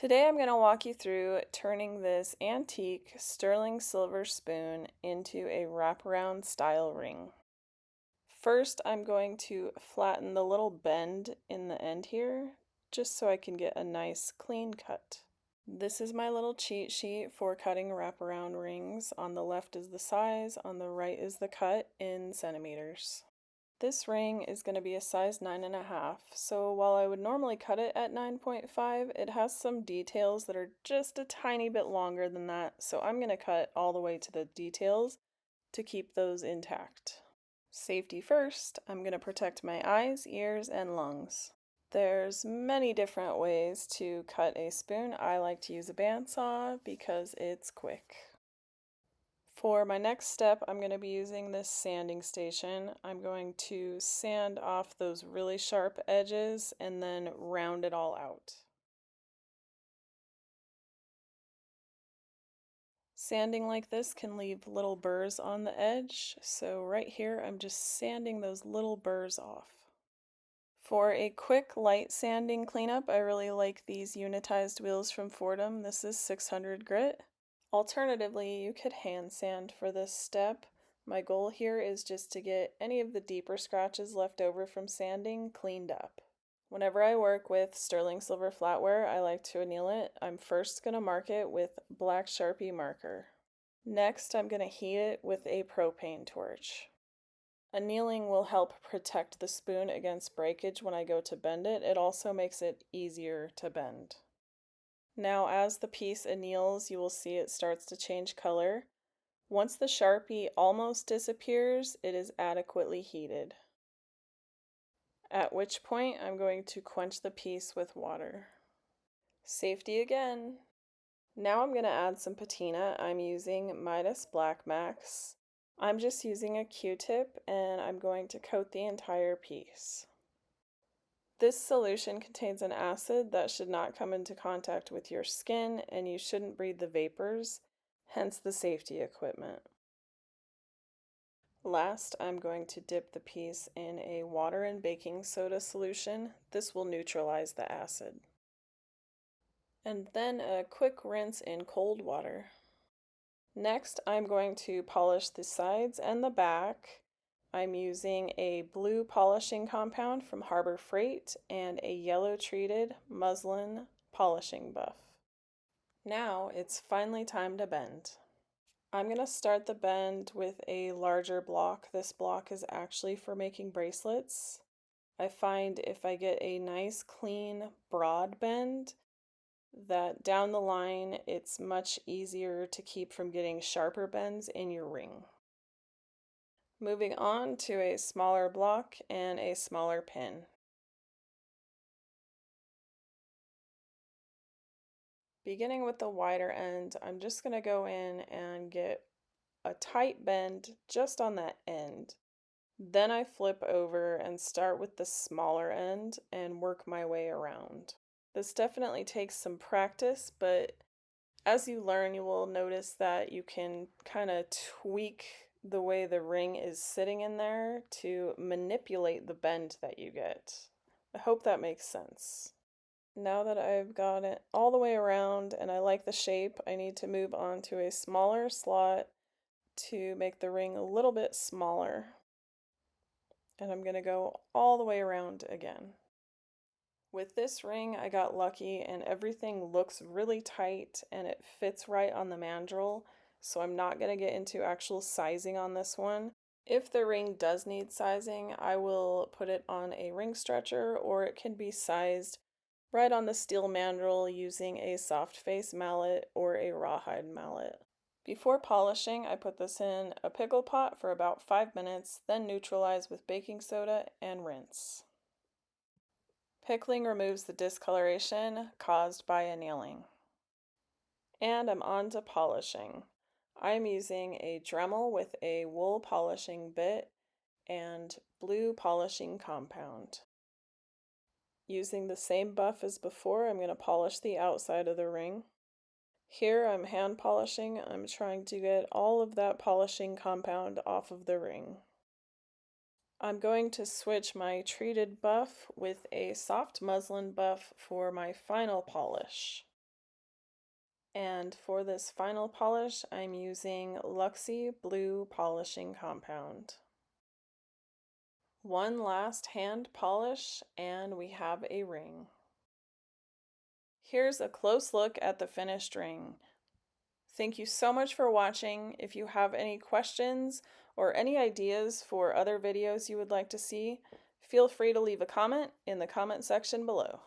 Today I'm going to walk you through turning this antique sterling silver spoon into a wraparound style ring. First I'm going to flatten the little bend in the end here just so I can get a nice clean cut. This is my little cheat sheet for cutting wraparound rings. On the left is the size, on the right is the cut in centimeters. This ring is going to be a size 9.5, so while I would normally cut it at 9.5, it has some details that are just a tiny bit longer than that, so I'm going to cut all the way to the details to keep those intact. Safety first, I'm going to protect my eyes, ears, and lungs. There's many different ways to cut a spoon. I like to use a bandsaw because it's quick. For my next step, I'm going to be using this sanding station. I'm going to sand off those really sharp edges and then round it all out. Sanding like this can leave little burrs on the edge, so right here I'm just sanding those little burrs off. For a quick light sanding cleanup, I really like these unitized wheels from Fordham. This is 600 grit. Alternatively, you could hand sand for this step. My goal here is just to get any of the deeper scratches left over from sanding cleaned up. Whenever I work with sterling silver flatware, I like to anneal it. I'm first going to mark it with black Sharpie marker. Next, I'm going to heat it with a propane torch. Annealing will help protect the spoon against breakage when I go to bend it. It also makes it easier to bend. Now as the piece anneals, you will see it starts to change color. Once the Sharpie almost disappears, it is adequately heated. At which point I'm going to quench the piece with water. Safety again. Now I'm going to add some patina. I'm using Midas Black Max. I'm just using a Q-tip and I'm going to coat the entire piece. This solution contains an acid that should not come into contact with your skin and you shouldn't breathe the vapors, hence the safety equipment. Last, I'm going to dip the piece in a water and baking soda solution. This will neutralize the acid. And then a quick rinse in cold water. Next, I'm going to polish the sides and the back. I'm using a blue polishing compound from Harbor Freight and a yellow treated muslin polishing buff. Now it's finally time to bend. I'm going to start the bend with a larger block. This block is actually for making bracelets. I find if I get a nice clean broad bend that down the line it's much easier to keep from getting sharper bends in your ring. Moving on to a smaller block and a smaller pin. Beginning with the wider end, I'm just going to go in and get a tight bend just on that end. Then I flip over and start with the smaller end and work my way around. This definitely takes some practice, but as you learn, you will notice that you can kind of tweak the way the ring is sitting in there to manipulate the bend that you get. I hope that makes sense. Now that I've got it all the way around and I like the shape, I need to move on to a smaller slot to make the ring a little bit smaller. And I'm going to go all the way around again. With this ring, I got lucky and everything looks really tight and it fits right on the mandrel, so I'm not going to get into actual sizing on this one. If the ring does need sizing, I will put it on a ring stretcher or it can be sized right on the steel mandrel using a soft face mallet or a rawhide mallet. Before polishing, I put this in a pickle pot for about 5 minutes, then neutralize with baking soda and rinse. Pickling removes the discoloration caused by annealing. And I'm on to polishing. I'm using a Dremel with a wool polishing bit and blue polishing compound. Using the same buff as before, I'm going to polish the outside of the ring. Here I'm hand polishing. I'm trying to get all of that polishing compound off of the ring. I'm going to switch my treated buff with a soft muslin buff for my final polish. And for this final polish, I'm using Luxie Blue Polishing Compound. One last hand polish and we have a ring. Here's a close look at the finished ring. Thank you so much for watching. If you have any questions or any ideas for other videos you would like to see, feel free to leave a comment in the comment section below.